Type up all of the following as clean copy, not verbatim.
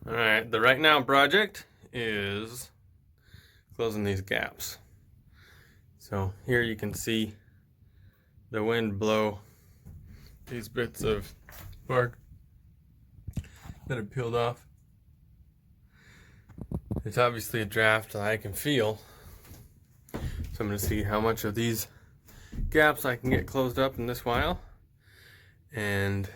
Alright, the right now project is closing these gaps. So here you can see the wind blow these bits of bark that are peeled off. It's obviously a draft that I can feel. So I'm going to see how much of these gaps I can get closed up in this while and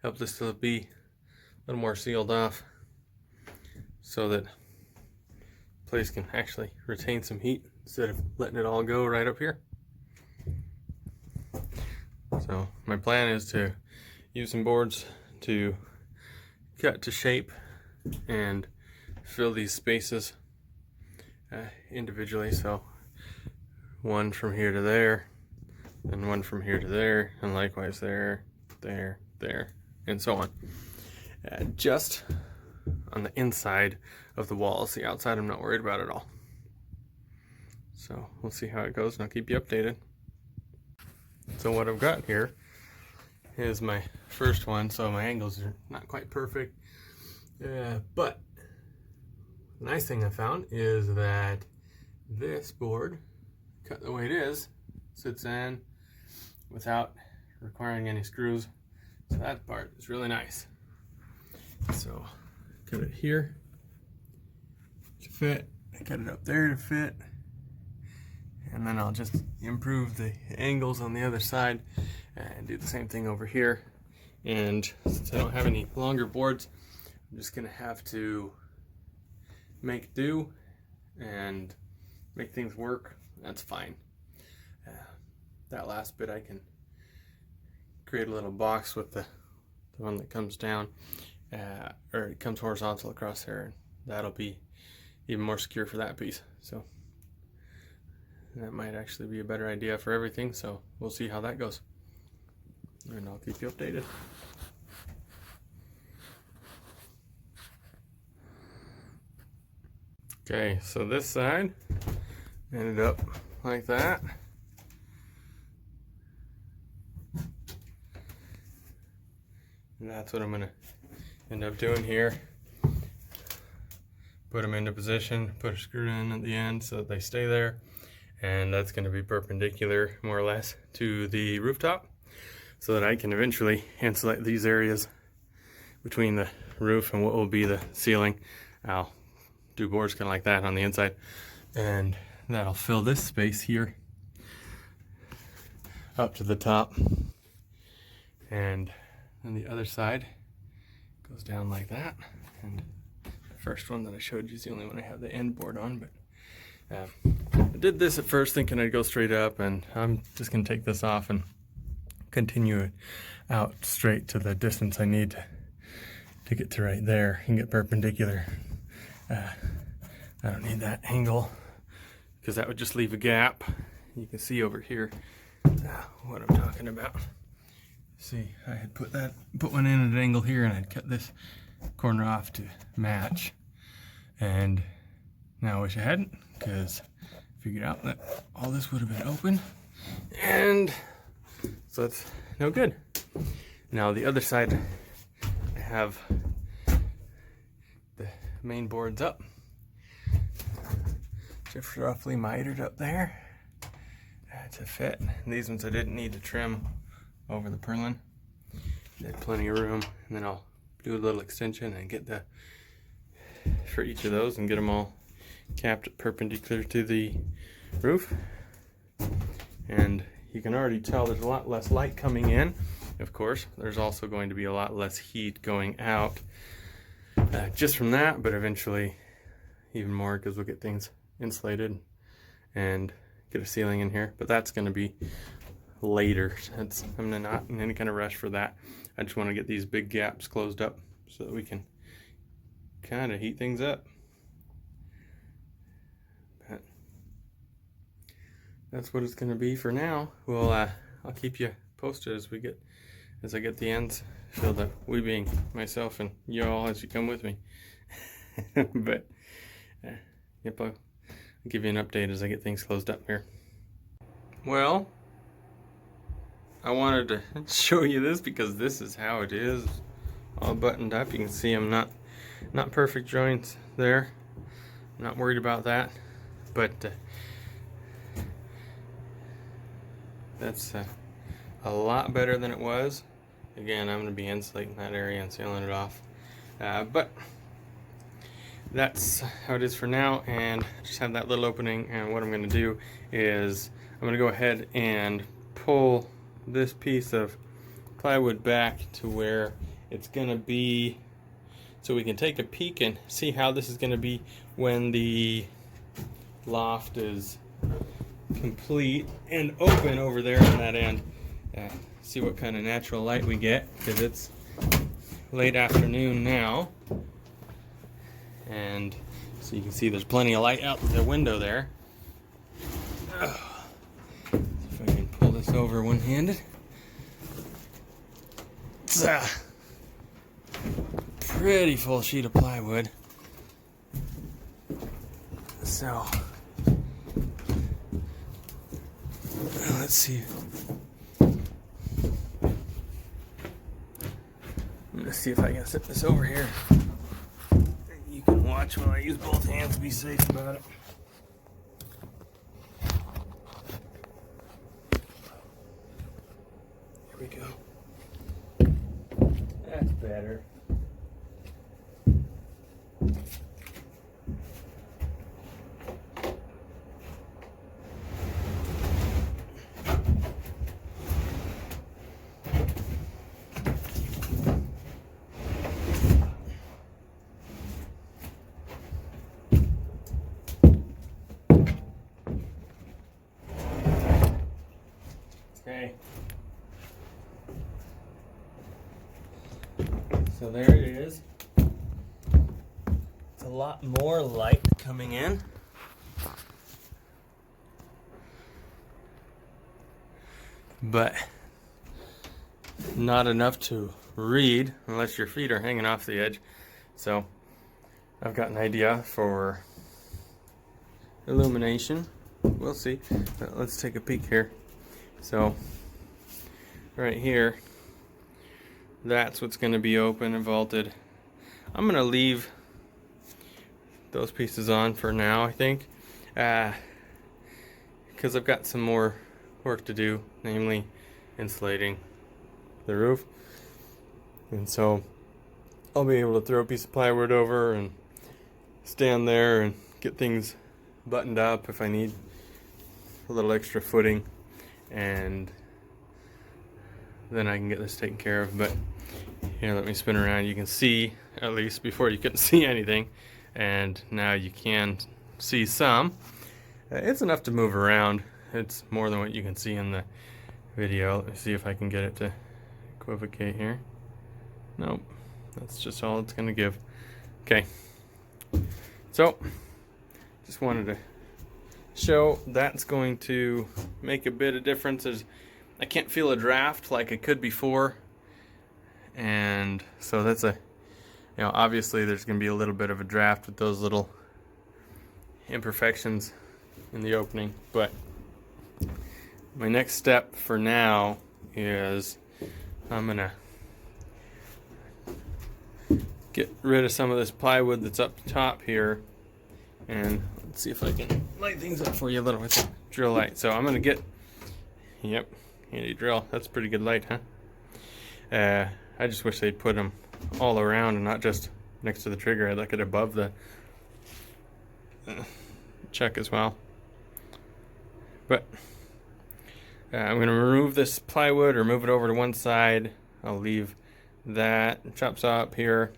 help this to be a little more sealed off so that place can actually retain some heat instead of letting it all go right up here. So my plan is to use some boards to cut to shape and fill these spaces individually. So one from here to there, and one from here to there, and likewise there, there, there, and so on. Just on the inside of the walls. The outside I'm not worried about at all. So we'll see how it goes and I'll keep you updated. So what I've got here is my first one. So my angles are not quite perfect. But the nice thing I found is that this board, cut the way it is, sits in without requiring any screws. So that part is really nice. So cut it here to fit, I cut it up there to fit, and then I'll just improve the angles on the other side and do the same thing over here. And since I don't have any longer boards, I'm just gonna have to make do and make things work. That's fine. That last bit I can create a little box with the one that comes down, or it comes horizontal across there, and that'll be even more secure for that piece. So that might actually be a better idea for everything, so we'll see how that goes, and I'll keep you updated. Okay, so this side ended up like that. And that's what I'm gonna end up doing here. Put them into position, put a screw in at the end so that they stay there. And that's gonna be perpendicular, more or less, to the rooftop so that I can eventually insulate these areas between the roof and what will be the ceiling. I'll do boards kind of like that on the inside, and that'll fill this space here up to the top. And then the other side goes down like that. And the first one that I showed you is the only one I have the end board on, but I did this at first thinking I'd go straight up, and I'm just gonna take this off and continue it out straight to the distance I need to get to right there and get perpendicular. I don't need that angle because that would just leave a gap. You can see over here what I'm talking about. See, I had put one in at an angle here, and I'd cut this corner off to match. And now I wish I hadn't, because I figured out that all this would have been open, and so it's no good. Now the other side, I have the main boards up, just roughly mitered up there to fit. And these ones I didn't need to trim over the purlin. There's plenty of room, and then I'll do a little extension and get the for each of those and get them all capped perpendicular to the roof. And you can already tell there's a lot less light coming in. Of course, there's also going to be a lot less heat going out just from that, but eventually even more, because we'll get things insulated and get a ceiling in here. But that's going to be later. I'm not in any kind of rush for that. I just want to get these big gaps closed up so that we can kind of heat things up. But that's what it's going to be for now. Well, I'll keep you posted as I get the ends filled up. We being myself and you all as you come with me. But yep, I'll give you an update as I get things closed up here. Well, I wanted to show you this because this is how it is, all buttoned up. You can see I'm not Not perfect joints there. I'm not worried about that, but that's a lot better than it was. Again, I'm going to be insulating that area and sealing it off. But that's how it is for now, and just have that little opening. And what I'm going to do is I'm going to go ahead and pull this piece of plywood back to where it's going to be, so we can take a peek and see how this is going to be when the loft is complete and open over there on that end. See what kind of natural light we get, because it's late afternoon now, and so you can see there's plenty of light out the window there. See if I can pull this over one-handed. It's a pretty full sheet of plywood. So let's see. I'm gonna see if I can set this over here. You can watch while I use both hands to be safe about it. Here we go. That's better. Okay. So there it is. It's a lot more light coming in. But not enough to read unless your feet are hanging off the edge. So I've got an idea for illumination. We'll see. But let's take a peek here. So right here, that's what's going to be open and vaulted. I'm going to leave those pieces on for now, I think, because I've got some more work to do, namely insulating the roof. And so I'll be able to throw a piece of plywood over and stand there and get things buttoned up if I need a little extra footing, and then I can get this taken care of. But here, let me spin around. You can see, at least before you couldn't see anything, and now you can see some. It's enough to move around. It's more than what you can see in the video. Let me see if I can get it to equivocate here. Nope, that's just all it's going to give. Okay, so just wanted to show that's going to make a bit of difference. I can't feel a draft like I could before, and so that's obviously there's going to be a little bit of a draft with those little imperfections in the opening. But my next step for now is I'm gonna get rid of some of this plywood that's up top here, and let's see if I can light things up for you a little with the drill light. So I'm gonna get, yep, handy drill. That's pretty good light, huh? I just wish they'd put them all around and not just next to the trigger. I'd like it above the chuck as well. But I'm going to remove this plywood or move it over to one side. I'll leave that chop saw up here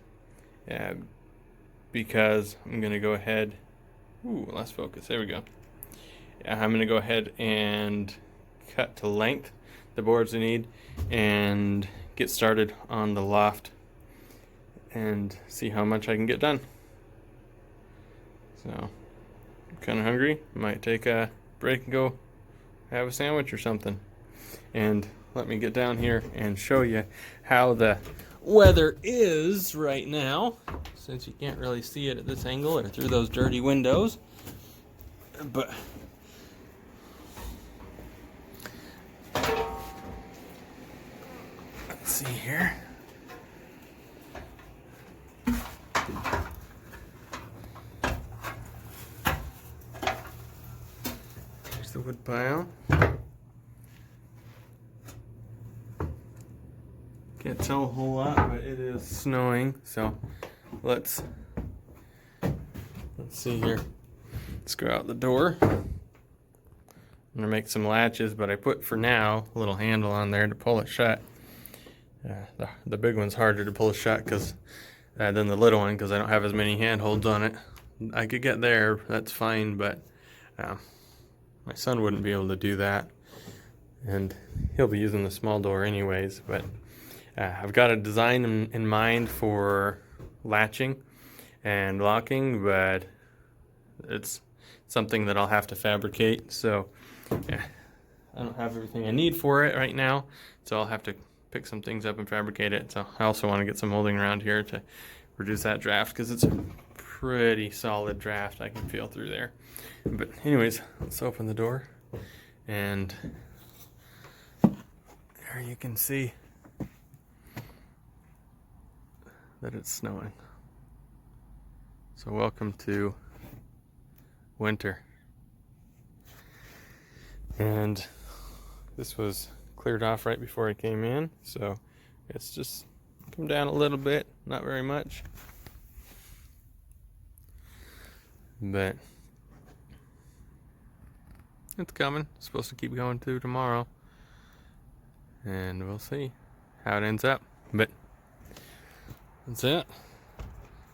because I'm going to go ahead. Ooh, lost focus. There we go. I'm going to go ahead and cut to length the boards I need and get started on the loft and see how much I can get done. So I'm kind of hungry. Might take a break and go have a sandwich or something. And let me get down here and show you how the weather is right now, since you can't really see it at this angle or through those dirty windows. But let's see here. wood pile. Can't tell a whole lot, but it is snowing, so let's see here. Let's go out the door. I'm gonna make some latches, but I put, for now, a little handle on there to pull it shut. The big one's harder to pull shut than the little one, because I don't have as many handholds on it. I could get there, that's fine, but my son wouldn't be able to do that, and he'll be using the small door anyways. But I've got a design in mind for latching and locking, but it's something that I'll have to fabricate. So yeah, I don't have everything I need for it right now, so I'll have to pick some things up and fabricate it. So I also want to get some molding around here to reduce that draft, because it's a pretty solid draft. I can feel through there. But anyways, let's open the door, and there you can see that it's snowing. So welcome to winter. And this was cleared off right before I came in, so it's just come down a little bit, not very much, but it's coming. It's supposed to keep going through tomorrow, and we'll see how it ends up. But that's it.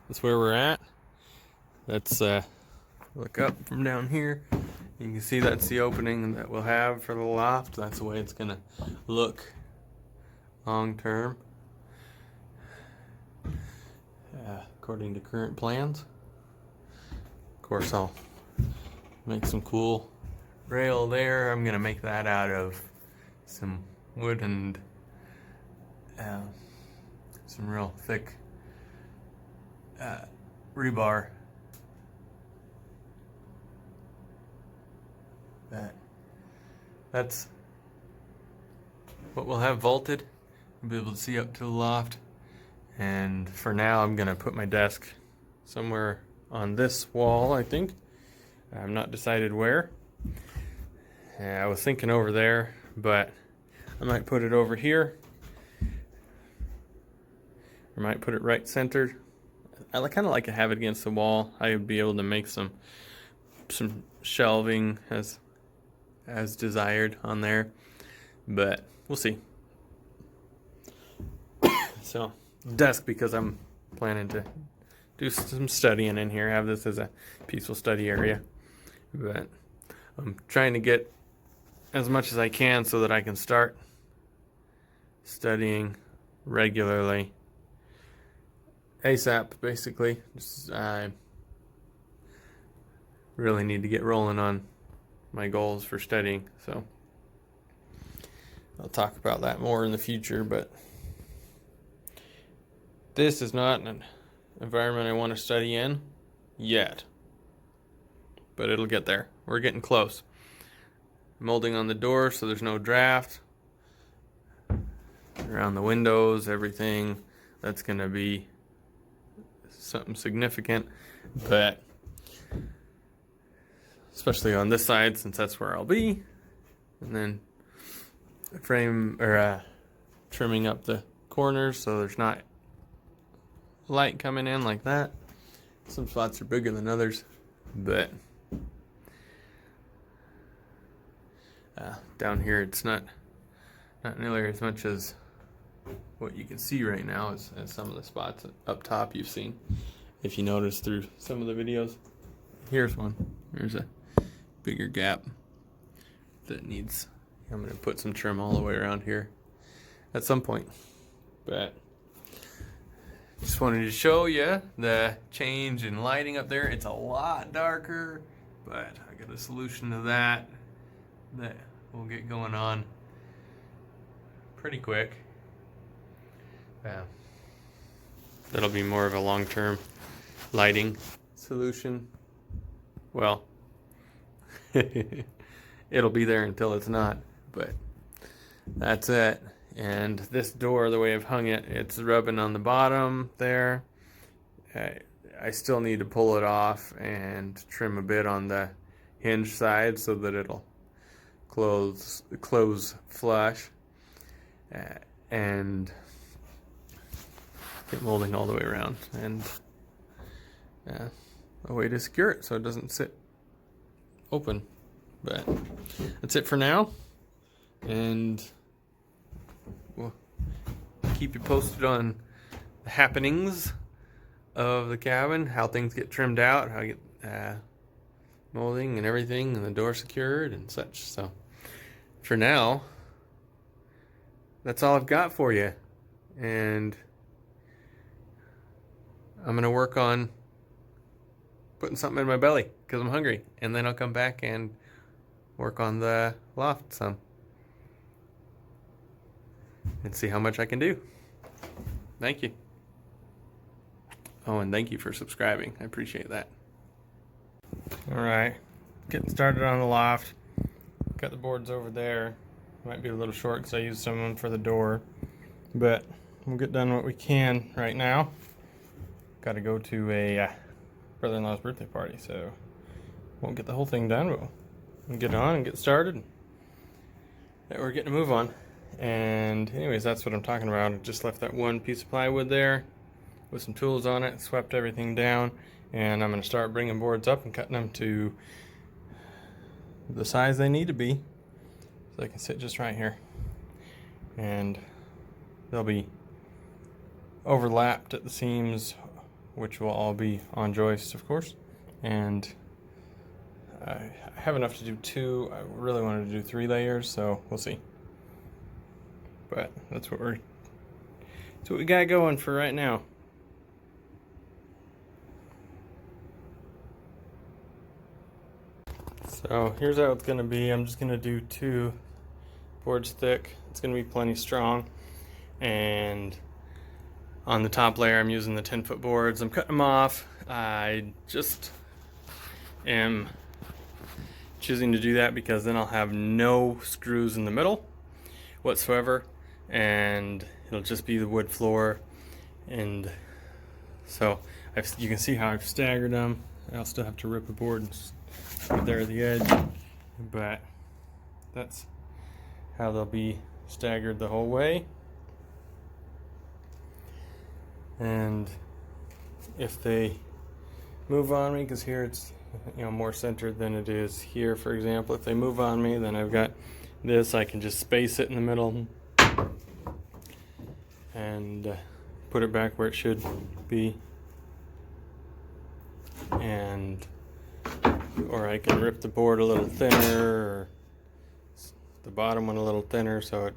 That's where we're at. Let's look up from down here. You can see that's the opening that we'll have for the loft. That's the way it's gonna look long term, according to current plans. Of course, I'll make some cool rail there. I'm gonna make that out of some wood and some real thick rebar. That's what we'll have vaulted. We'll be able to see up to the loft. And for now, I'm gonna put my desk somewhere on this wall, I think. I'm not decided where. I was thinking over there, but I might put it over here. I might put it right centered. I kind of like to have it against the wall. I would be able to make some shelving as desired on there, but we'll see. So desk, because I'm planning to do some studying in here, have this as a peaceful study area, but I'm trying to get as much as I can so that I can start studying regularly ASAP, basically. I really need to get rolling on my goals for studying, so I'll talk about that more in the future. But this is not an environment I want to study in yet, but it'll get there. We're getting close. Molding on the door so there's no draft. Around the windows, everything, that's going to be something significant, but especially on this side, since that's where I'll be. And then frame or trimming up the corners so there's not light coming in like that. Some spots are bigger than others, but down here it's not nearly as much as what you can see right now as some of the spots up top you've seen, if you notice through some of the videos. Here's one. There's a bigger gap that needs, I'm going to put some trim all the way around here at some point. But just wanted to show you the change in lighting up there. It's a lot darker, but I got a solution to that we'll get going on pretty quick. That'll be more of a long-term lighting solution. Well, it'll be there until it's not, but that's it. And this door, the way I've hung it, it's rubbing on the bottom there. I still need to pull it off and trim a bit on the hinge side so that it'll close flush, and get molding all the way around, and a way to secure it so it doesn't sit open. But that's it for now, and we'll keep you posted on the happenings of the cabin, how things get trimmed out, how I get molding and everything, and the door secured and such. So for now, that's all I've got for you, and I'm gonna work on putting something in my belly because I'm hungry, and then I'll come back and work on the loft some and see how much I can do. Thank you. Oh, and thank you for subscribing. I appreciate that. All right, getting started on the loft. Got the boards over there. Might be a little short because I used some of them for the door, but we'll get done what we can right now. Got to go to a brother-in-law's birthday party, so won't get the whole thing done, but we'll get on and get started. We're getting a move on. And anyways, that's what I'm talking about. I just left that one piece of plywood there with some tools on it, swept everything down, and I'm going to start bringing boards up and cutting them to the size they need to be so they can sit just right here. And they'll be overlapped at the seams, which will all be on joists, of course. And I have enough to do 2. I really wanted to do 3 layers, so we'll see. But that's what we got going for right now. So here's how it's going to be. I'm just going to do 2 boards thick. It's going to be plenty strong. And on the top layer, I'm using the 10-foot boards. I'm cutting them off. I just am choosing to do that because then I'll have no screws in the middle whatsoever, and it'll just be the wood floor. And so you can see how I've staggered them. I'll still have to rip a board and put there at the edge, but that's how they'll be staggered the whole way. And if they move on me, because here it's more centered than it is here, for example, if they move on me, then I've got this. I can just space it in the middle and put it back where it should be, and or I can rip the board a little thinner, or the bottom one a little thinner, so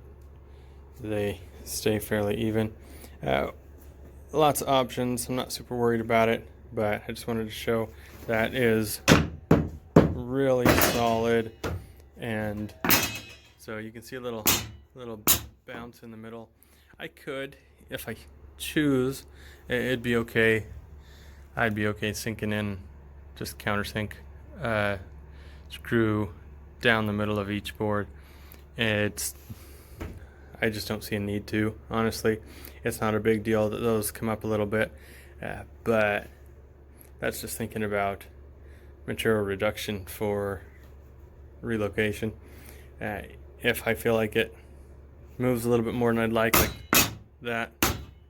they stay fairly even. Lots of options. I'm not super worried about it, but I just wanted to show that is really solid. And so you can see a little bounce in the middle. I could, if I choose, it'd be okay. I'd be okay sinking in, just countersink, screw down the middle of each board. I just don't see a need to, honestly. It's not a big deal that those come up a little bit, but that's just thinking about material reduction for relocation. If I feel like it moves a little bit more than I'd like that,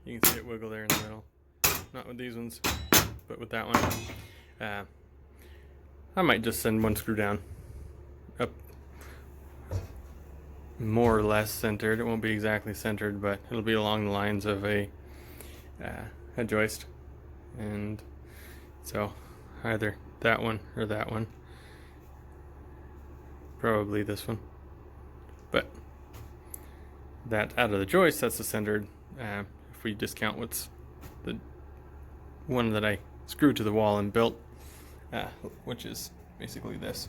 you can see it wiggle there in the middle. Not with these ones, but with that one. I might just send one screw down, up more or less centered. It won't be exactly centered, but it'll be along the lines of a joist. And so either that one or that one, probably this one, but that out of the joist, that's the centered. If we discount what's the one that I screwed to the wall and built, which is basically this,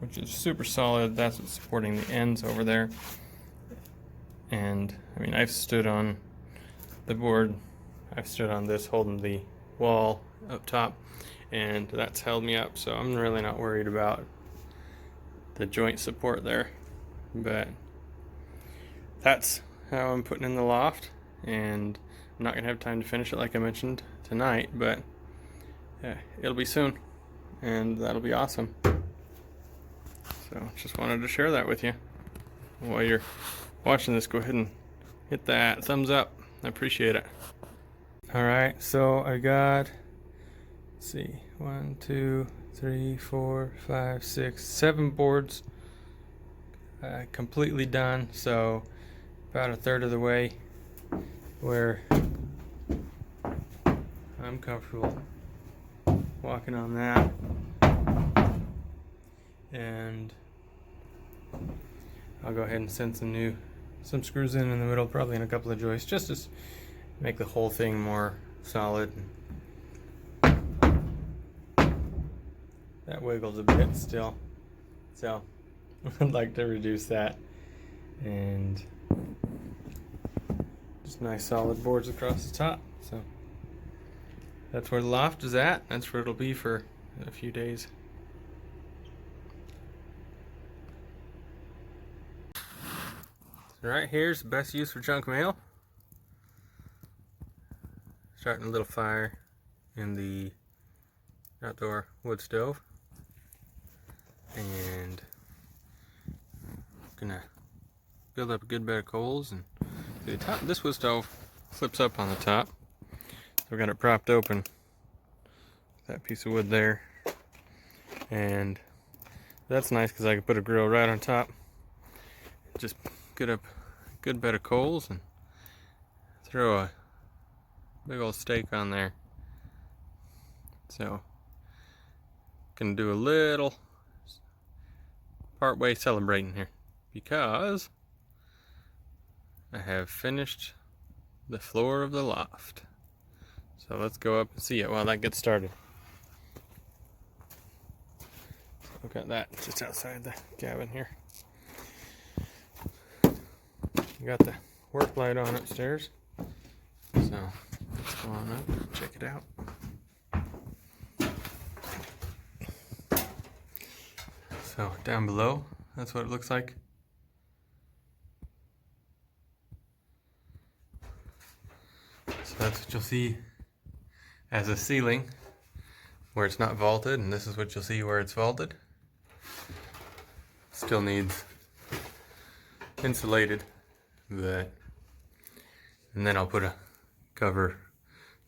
which is super solid. That's what's supporting the ends over there. And I mean, I've stood on the board, I've stood on this holding the wall up top, and that's held me up, so I'm really not worried about the joint support there. But that's how I'm putting in the loft, and I'm not gonna have time to finish it like I mentioned tonight, but it'll be soon, and that'll be awesome. So just wanted to share that with you. While you're watching this, go ahead and hit that thumbs up. I appreciate it. Alright, so I got, let's see, 1, 2, 3, 4, 5, 6, 7 boards completely done. So about a third of the way where I'm comfortable walking on that. And I'll go ahead and send some screws in the middle, probably in a couple of joists, just to make the whole thing more solid. That wiggles a bit still, so I'd like to reduce that. And just nice solid boards across the top. So that's where the loft is at. That's where it'll be for a few days. Right here's the best use for junk mail. Starting a little fire in the outdoor wood stove, and gonna build up a good bed of coals. And the top, this wood stove flips up on the top, so we got it propped open, that piece of wood there, and that's nice because I can put a grill right on top. Just get up a good bed of coals and throw a big old steak on there. So gonna do a little part way celebrating here because I have finished the floor of the loft. So let's go up and see it while that gets started. Look at that, just outside the cabin here. Got the work light on upstairs, so let's go on up and check it out. So down below, that's what it looks like. So that's what you'll see as a ceiling where it's not vaulted, and this is what you'll see where it's vaulted. Still needs insulated. And then I'll put a cover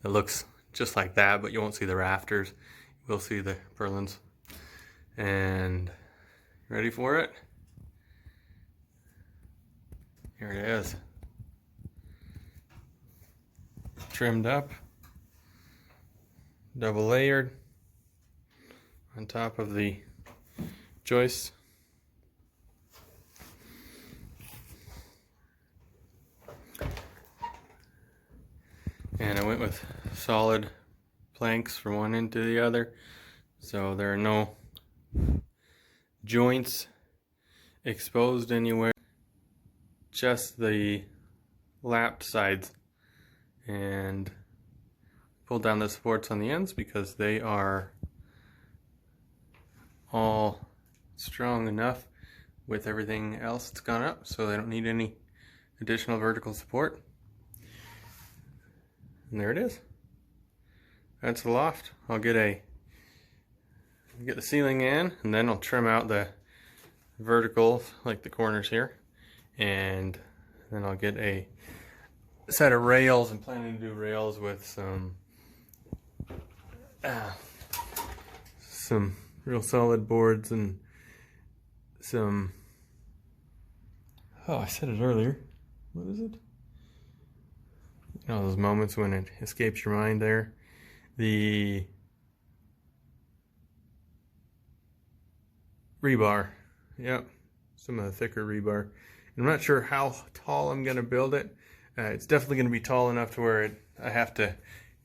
that looks just like that, but you won't see the rafters. You will see the purlins. And ready for it? Here it is. Trimmed up, double layered on top of the joists. And I went with solid planks from one end to the other, so there are no joints exposed anywhere, just the lapped sides. And pull down the supports on the ends because they are all strong enough with everything else that's gone up, so they don't need any additional vertical support. And there it is. That's the loft. I'll get the ceiling in, and then I'll trim out the verticals, like the corners here, and then I'll get a set of rails. I'm planning to do rails with some real solid boards and some, oh, I said it earlier. What is it? You know, those moments when it escapes your mind there. The rebar. Yep, some of the thicker rebar. I'm not sure how tall I'm going to build it. It's definitely going to be tall enough to where I have to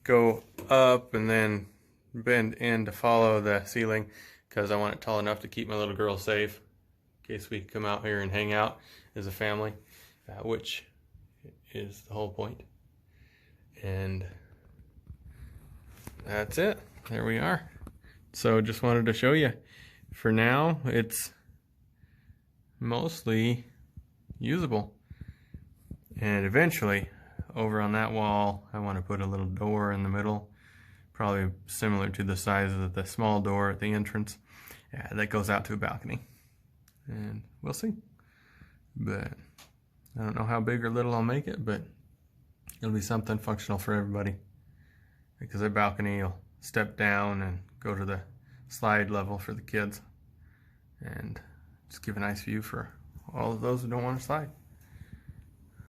go up and then bend in to follow the ceiling, because I want it tall enough to keep my little girl safe in case we come out here and hang out as a family, which is the whole point. And that's it. There we are. So just wanted to show you. For now, it's mostly usable. And eventually, over on that wall, I want to put a little door in the middle, probably similar to the size of the small door at the entrance. Yeah, that goes out to a balcony. and we'll see. But I don't know how big or little I'll make it, but it'll be something functional for everybody, because that balcony will step down and go to the slide level for the kids and just give a nice view for all of those who don't want to slide.